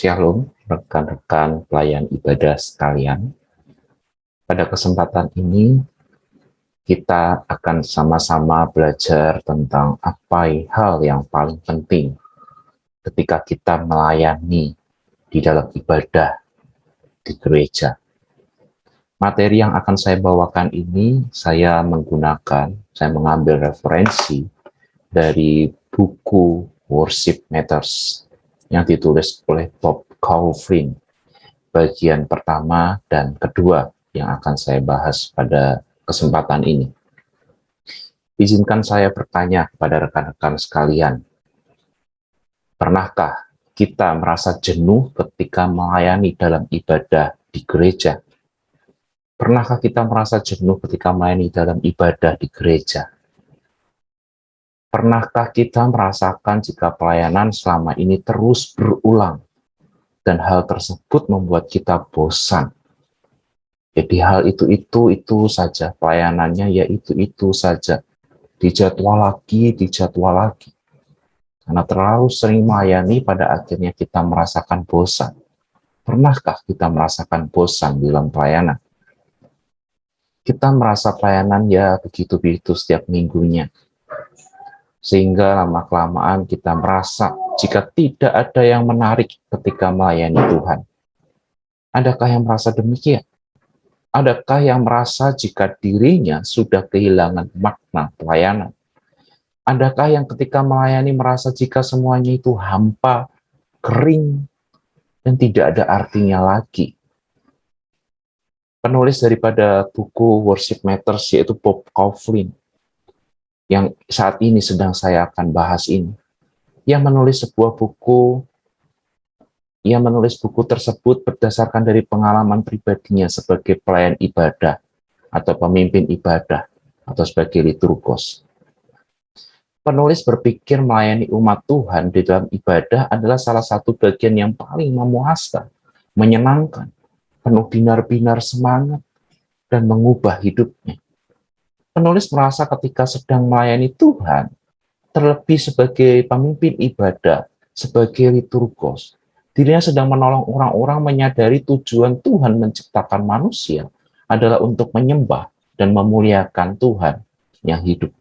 Shalom, rekan-rekan pelayan ibadah sekalian. Pada kesempatan ini, kita akan sama-sama belajar tentang apa hal yang paling penting ketika kita melayani di dalam ibadah di gereja. Materi yang akan saya bawakan ini, saya mengambil referensi dari buku Worship Matters yang ditulis oleh Bob Kauflin, bagian pertama dan kedua yang akan saya bahas pada kesempatan ini. Izinkan saya bertanya kepada rekan-rekan sekalian, pernahkah kita merasa jenuh ketika melayani dalam ibadah di gereja? Pernahkah kita merasa jenuh ketika melayani dalam ibadah di gereja? Pernahkah kita merasakan jika pelayanan selama ini terus berulang dan hal tersebut membuat kita bosan? Jadi hal itu saja, pelayanannya ya itu saja. Dijadwal lagi. Karena terlalu sering melayani, pada akhirnya kita merasakan bosan. Pernahkah kita merasakan bosan di dalam pelayanan? Kita merasa pelayanan ya begitu-begitu setiap minggunya. Sehingga lama-kelamaan kita merasa jika tidak ada yang menarik ketika melayani Tuhan. Adakah yang merasa demikian? Adakah yang merasa jika dirinya sudah kehilangan makna pelayanan? Adakah yang ketika melayani merasa jika semuanya itu hampa, kering, dan tidak ada artinya lagi? Penulis daripada buku Worship Matters yaitu Bob Kauflin, yang saat ini sedang saya akan bahas ini. Ia menulis buku tersebut berdasarkan dari pengalaman pribadinya sebagai pelayan ibadah atau pemimpin ibadah atau sebagai liturgos. Penulis berpikir melayani umat Tuhan di dalam ibadah adalah salah satu bagian yang paling memuaskan, menyenangkan, penuh binar-binar semangat, dan mengubah hidupnya. Penulis merasa ketika sedang melayani Tuhan, terlebih sebagai pemimpin ibadah, sebagai liturgos, dirinya sedang menolong orang-orang menyadari tujuan Tuhan menciptakan manusia adalah untuk menyembah dan memuliakan Tuhan yang hidup.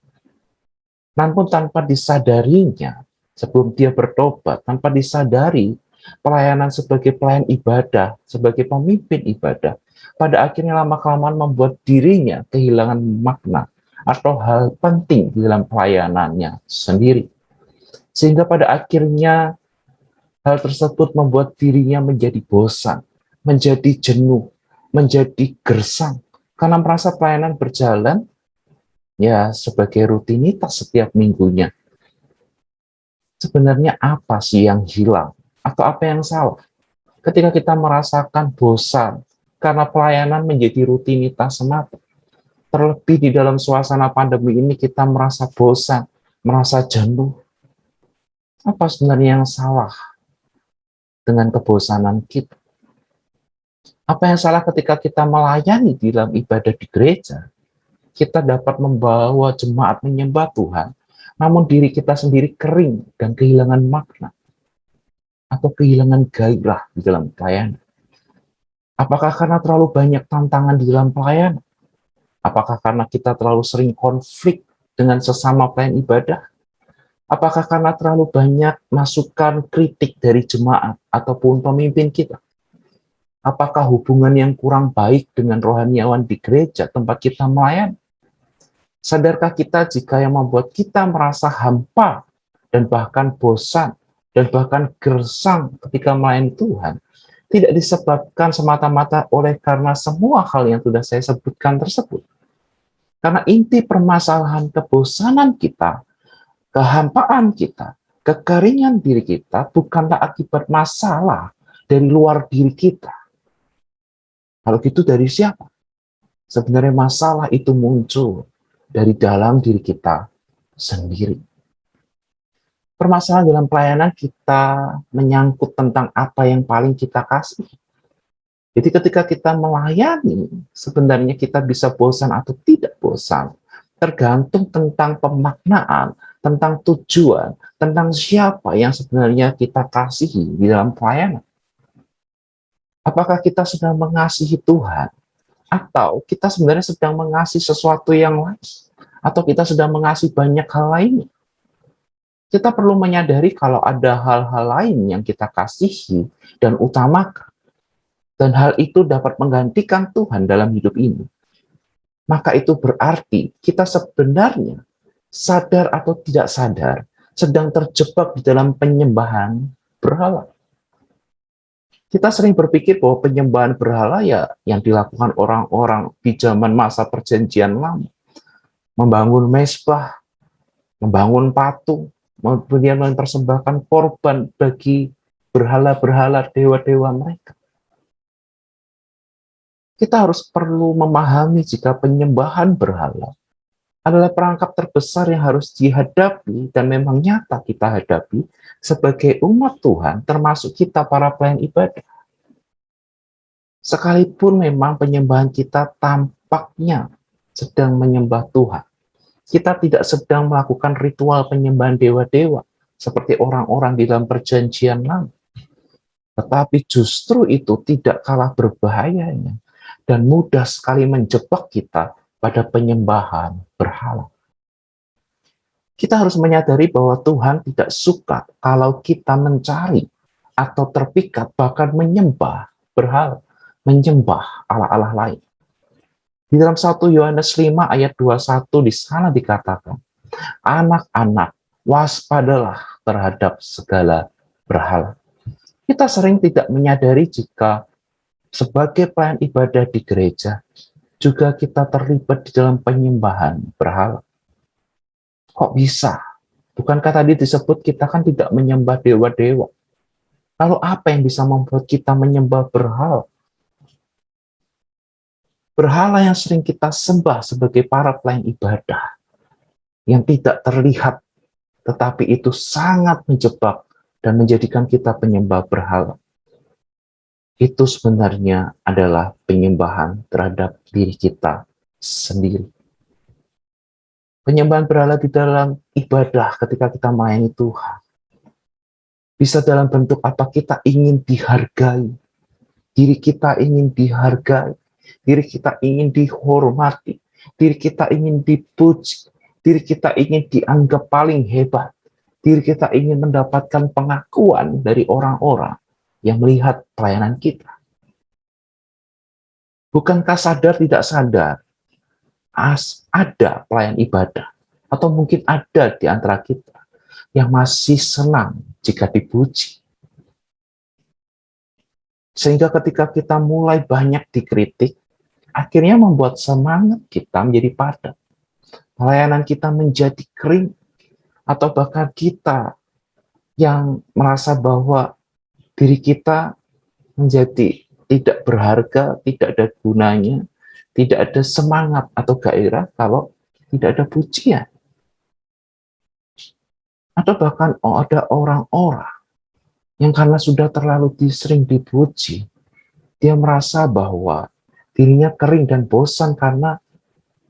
Namun tanpa disadarinya, sebelum dia bertobat, tanpa disadari, pelayanan sebagai pelayan ibadah, sebagai pemimpin ibadah, pada akhirnya lama-kelamaan membuat dirinya kehilangan makna atau hal penting di dalam pelayanannya sendiri. Sehingga pada akhirnya hal tersebut membuat dirinya menjadi bosan, menjadi jenuh, menjadi gersang, karena merasa pelayanan berjalan ya sebagai rutinitas setiap minggunya. Sebenarnya apa sih yang hilang? Atau apa yang salah? Ketika kita merasakan bosan karena pelayanan menjadi rutinitas semata. Terlebih di dalam suasana pandemi ini kita merasa bosan, merasa jenuh. Apa sebenarnya yang salah dengan kebosanan kita? Apa yang salah ketika kita melayani di dalam ibadah di gereja? Kita dapat membawa jemaat menyembah Tuhan, namun diri kita sendiri kering dan kehilangan makna atau kehilangan gairah di dalam pelayanan. Apakah karena terlalu banyak tantangan di dalam pelayanan? Apakah karena kita terlalu sering konflik dengan sesama pelayan ibadah? Apakah karena terlalu banyak masukan kritik dari jemaat ataupun pemimpin kita? Apakah hubungan yang kurang baik dengan rohaniawan di gereja tempat kita melayani? Sadarkah kita jika yang membuat kita merasa hampa dan bahkan bosan dan bahkan gersang ketika melayani Tuhan tidak disebabkan semata-mata oleh karena semua hal yang sudah saya sebutkan tersebut. Karena inti permasalahan kebosanan kita, kehampaan kita, kekeringan diri kita bukanlah akibat masalah dari luar diri kita. Kalau gitu dari siapa? Sebenarnya masalah itu muncul dari dalam diri kita sendiri. Permasalahan dalam pelayanan kita menyangkut tentang apa yang paling kita kasih. Jadi ketika kita melayani, sebenarnya kita bisa bosan atau tidak bosan. Tergantung tentang pemaknaan, tentang tujuan, tentang siapa yang sebenarnya kita kasihi di dalam pelayanan. Apakah kita sedang mengasihi Tuhan, atau kita sebenarnya sedang mengasihi sesuatu yang lain, atau kita sedang mengasihi banyak hal lainnya? Kita perlu menyadari kalau ada hal-hal lain yang kita kasihi dan utamakan, dan hal itu dapat menggantikan Tuhan dalam hidup ini. Maka itu berarti kita sebenarnya sadar atau tidak sadar sedang terjebak di dalam penyembahan berhala. Kita sering berpikir bahwa penyembahan berhala ya yang dilakukan orang-orang di zaman masa perjanjian lama. Membangun mezbah, membangun patung, kemudian mempersembahkan korban bagi berhala-berhala dewa-dewa mereka. Kita harus perlu memahami jika penyembahan berhala adalah perangkap terbesar yang harus dihadapi dan memang nyata kita hadapi sebagai umat Tuhan, termasuk kita para pelayan ibadah. Sekalipun memang penyembahan kita tampaknya sedang menyembah Tuhan, kita tidak sedang melakukan ritual penyembahan dewa-dewa seperti orang-orang di dalam perjanjian lama. Tetapi justru itu tidak kalah berbahayanya dan mudah sekali menjebak kita pada penyembahan berhala. Kita harus menyadari bahwa Tuhan tidak suka kalau kita mencari atau terpikat bahkan menyembah berhala, menyembah Allah-Allah lain. Di dalam 1 Yohanes 5 ayat 21 di sana dikatakan, anak-anak, waspadalah terhadap segala berhala. Kita sering tidak menyadari jika sebagai pelayan ibadah di gereja, juga kita terlibat di dalam penyembahan berhala. Kok bisa? Bukankah tadi disebut kita kan tidak menyembah dewa-dewa? Lalu apa yang bisa membuat kita menyembah berhala? Berhala yang sering kita sembah sebagai para pelayan ibadah, yang tidak terlihat, tetapi itu sangat menjebak dan menjadikan kita penyembah berhala. Itu sebenarnya adalah penyembahan terhadap diri kita sendiri. Penyembahan berhala di dalam ibadah ketika kita melayani Tuhan bisa dalam bentuk apa? Kita ingin dihargai, diri kita ingin dihargai, diri kita ingin dihormati, diri kita ingin dipuji, diri kita ingin dianggap paling hebat, diri kita ingin mendapatkan pengakuan dari orang-orang yang melihat pelayanan kita. Bukankah sadar tidak sadar, ada pelayan ibadah, atau mungkin ada di antara kita yang masih senang jika dipuji. Sehingga ketika kita mulai banyak dikritik, akhirnya membuat semangat kita menjadi padam. Pelayanan kita menjadi kering, atau bahkan kita yang merasa bahwa diri kita menjadi tidak berharga, tidak ada gunanya, tidak ada semangat atau gairah kalau tidak ada pujian. Atau bahkan ada orang-orang yang karena sudah terlalu sering dipuji, dia merasa bahwa dirinya kering dan bosan karena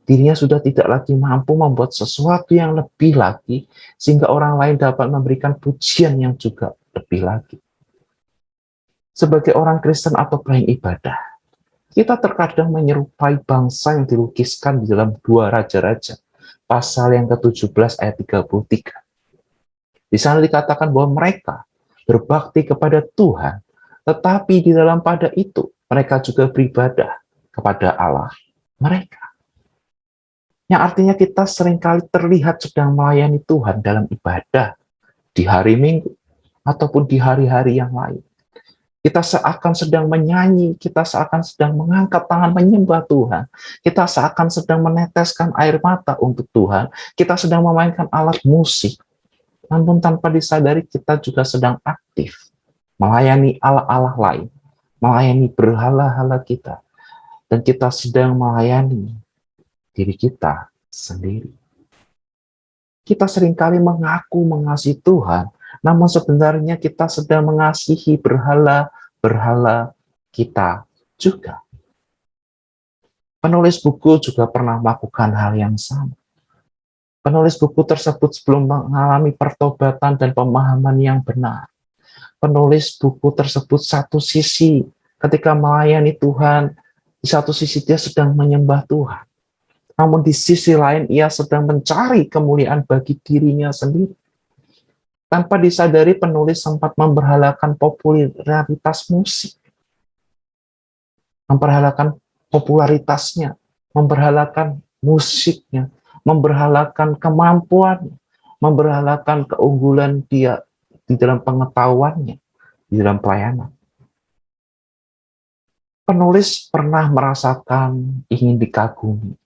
dirinya sudah tidak lagi mampu membuat sesuatu yang lebih lagi, sehingga orang lain dapat memberikan pujian yang juga lebih lagi. Sebagai orang Kristen atau pelayan ibadah, kita terkadang menyerupai bangsa yang dilukiskan di dalam 2 Raja-Raja, pasal yang ke-17 ayat 33. Di sana dikatakan bahwa mereka berbakti kepada Tuhan, tetapi di dalam pada itu mereka juga beribadah kepada Allah mereka. Yang artinya kita seringkali terlihat sedang melayani Tuhan dalam ibadah di hari Minggu ataupun di hari-hari yang lain. Kita seakan sedang menyanyi, kita seakan sedang mengangkat tangan menyembah Tuhan, kita seakan sedang meneteskan air mata untuk Tuhan, kita sedang memainkan alat musik, namun tanpa disadari kita juga sedang aktif melayani Allah-Allah lain, melayani berhala-hala kita, dan kita sedang melayani diri kita sendiri. Kita seringkali mengaku mengasihi Tuhan, namun sebenarnya kita sedang mengasihi berhala-berhala kita juga. Penulis buku juga pernah melakukan hal yang sama. Penulis buku tersebut sebelum mengalami pertobatan dan pemahaman yang benar, penulis buku tersebut satu sisi Ketika melayani Tuhan, di satu sisi dia sedang menyembah Tuhan. Namun di sisi lain ia sedang mencari kemuliaan bagi dirinya sendiri. Tanpa disadari penulis sempat memberhalakan popularitas musik, memberhalakan popularitasnya, memberhalakan musiknya, memberhalakan kemampuannya, memberhalakan keunggulan dia di dalam pengetahuannya, di dalam pelayanan. Penulis pernah merasakan ingin dikagumi.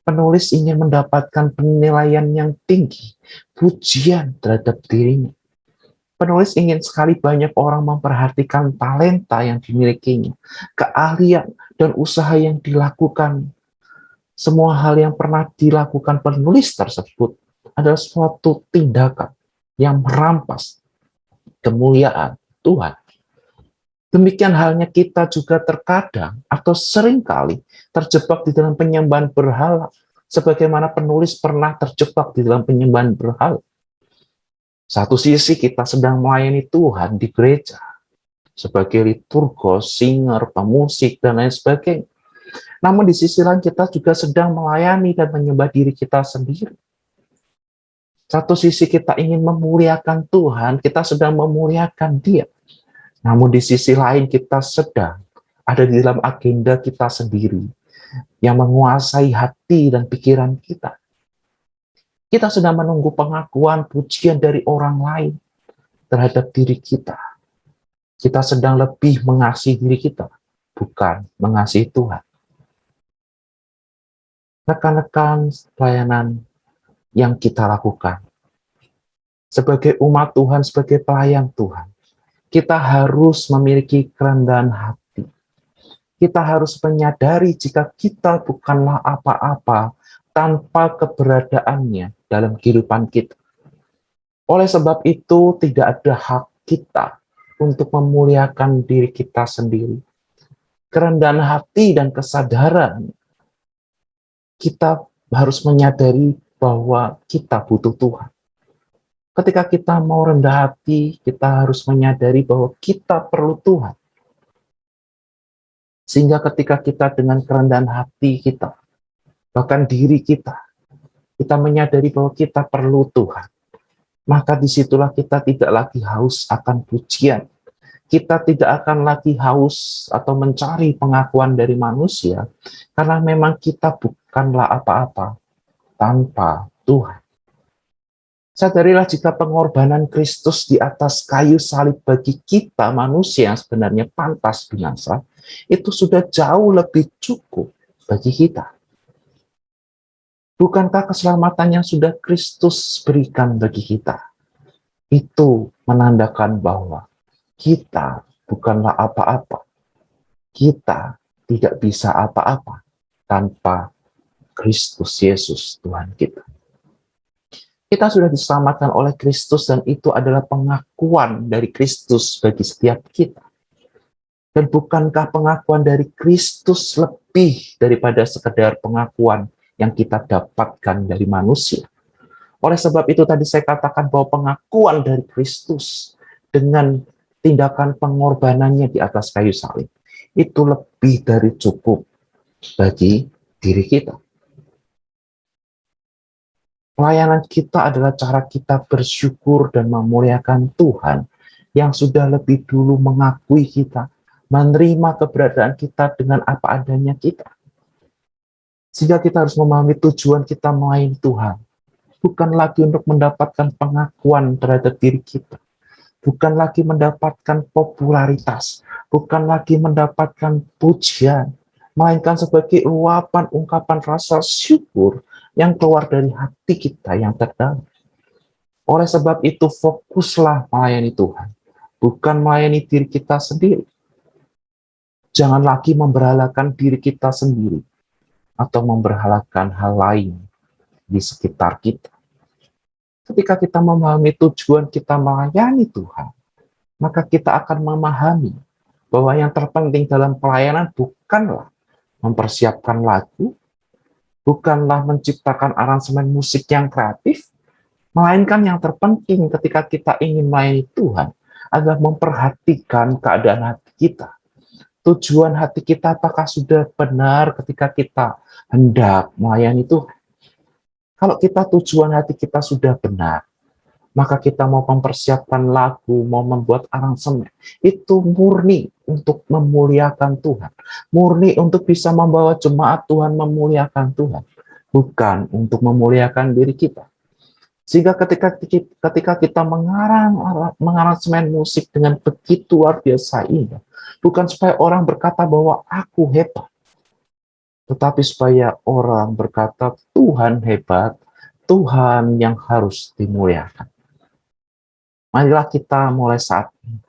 Penulis ingin mendapatkan penilaian yang tinggi, pujian terhadap dirinya. Penulis ingin sekali banyak orang memperhatikan talenta yang dimilikinya, keahlian dan usaha yang dilakukan. Semua hal yang pernah dilakukan penulis tersebut adalah suatu tindakan yang merampas kemuliaan Tuhan. Demikian halnya kita juga terkadang atau seringkali terjebak di dalam penyembahan berhala, sebagaimana penulis pernah terjebak di dalam penyembahan berhala. Satu sisi kita sedang melayani Tuhan di gereja, sebagai liturgos, singer, pemusik, dan lain sebagainya. Namun di sisi lain kita juga sedang melayani dan menyembah diri kita sendiri. Satu sisi kita ingin memuliakan Tuhan, kita sedang memuliakan Dia. Namun di sisi lain kita sedang ada di dalam agenda kita sendiri yang menguasai hati dan pikiran kita. Kita sedang menunggu pengakuan, pujian dari orang lain terhadap diri kita. Kita sedang lebih mengasihi diri kita, bukan mengasihi Tuhan. Rekan-rekan pelayanan yang kita lakukan, sebagai umat Tuhan, sebagai pelayan Tuhan, kita harus memiliki kerendahan hati. Kita harus menyadari jika kita bukanlah apa-apa tanpa keberadaannya dalam kehidupan kita. Oleh sebab itu, tidak ada hak kita untuk memuliakan diri kita sendiri. Kerendahan hati dan kesadaran, kita harus menyadari bahwa kita butuh Tuhan. Ketika kita mau rendah hati, kita harus menyadari bahwa kita perlu Tuhan. Sehingga ketika kita dengan kerendahan hati kita, bahkan diri kita menyadari bahwa kita perlu Tuhan. Maka disitulah kita tidak lagi haus akan pujian. Kita tidak akan lagi haus atau mencari pengakuan dari manusia, karena memang kita bukanlah apa-apa tanpa Tuhan. Sadarilah jika pengorbanan Kristus di atas kayu salib bagi kita manusia yang sebenarnya pantas binasa, itu sudah jauh lebih cukup bagi kita. Bukankah keselamatan yang sudah Kristus berikan bagi kita, itu menandakan bahwa kita bukanlah apa-apa. Kita tidak bisa apa-apa tanpa Kristus Yesus Tuhan kita. Kita sudah diselamatkan oleh Kristus dan itu adalah pengakuan dari Kristus bagi setiap kita. Dan bukankah pengakuan dari Kristus lebih daripada sekedar pengakuan yang kita dapatkan dari manusia? Oleh sebab itu tadi saya katakan bahwa pengakuan dari Kristus dengan tindakan pengorbanannya di atas kayu salib itu lebih dari cukup bagi diri kita. Pelayanan kita adalah cara kita bersyukur dan memuliakan Tuhan yang sudah lebih dulu mengakui kita, menerima keberadaan kita dengan apa adanya kita. Sehingga kita harus memahami tujuan kita melayani Tuhan. Bukan lagi untuk mendapatkan pengakuan terhadap diri kita. Bukan lagi mendapatkan popularitas. Bukan lagi mendapatkan pujian. Melainkan sebagai luapan ungkapan rasa syukur yang keluar dari hati kita yang terdalam. Oleh sebab itu, fokuslah melayani Tuhan, bukan melayani diri kita sendiri. Jangan lagi memberhalakan diri kita sendiri, atau memberhalakan hal lain di sekitar kita. Ketika kita memahami tujuan kita melayani Tuhan, maka kita akan memahami bahwa yang terpenting dalam pelayanan bukanlah mempersiapkan lagu, bukanlah menciptakan aransemen musik yang kreatif, melainkan yang terpenting ketika kita ingin melayani Tuhan adalah memperhatikan keadaan hati kita, Tujuan hati kita apakah sudah benar ketika kita hendak melayani Tuhan? Kalau kita tujuan hati kita sudah benar, maka kita mau mempersiapkan lagu, mau membuat aransemen, itu murni untuk memuliakan Tuhan. Murni untuk bisa membawa jemaat Tuhan memuliakan Tuhan. Bukan untuk memuliakan diri kita. Sehingga ketika kita mengaransemen musik dengan begitu luar biasa indah, bukan supaya orang berkata bahwa aku hebat, tetapi supaya orang berkata Tuhan hebat, Tuhan yang harus dimuliakan. Marilah kita mulai saat ini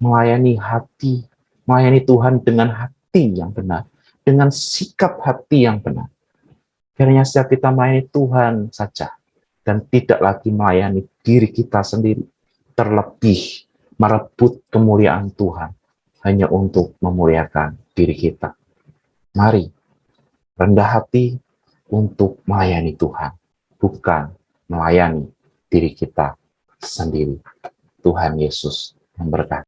melayani Tuhan dengan hati yang benar, dengan sikap hati yang benar. Kiranya setiap kita melayani Tuhan saja, dan tidak lagi melayani diri kita sendiri, terlebih merebut kemuliaan Tuhan hanya untuk memuliakan diri kita. Mari rendah hati untuk melayani Tuhan, bukan melayani diri kita sendiri. Tuhan Yesus memberkati.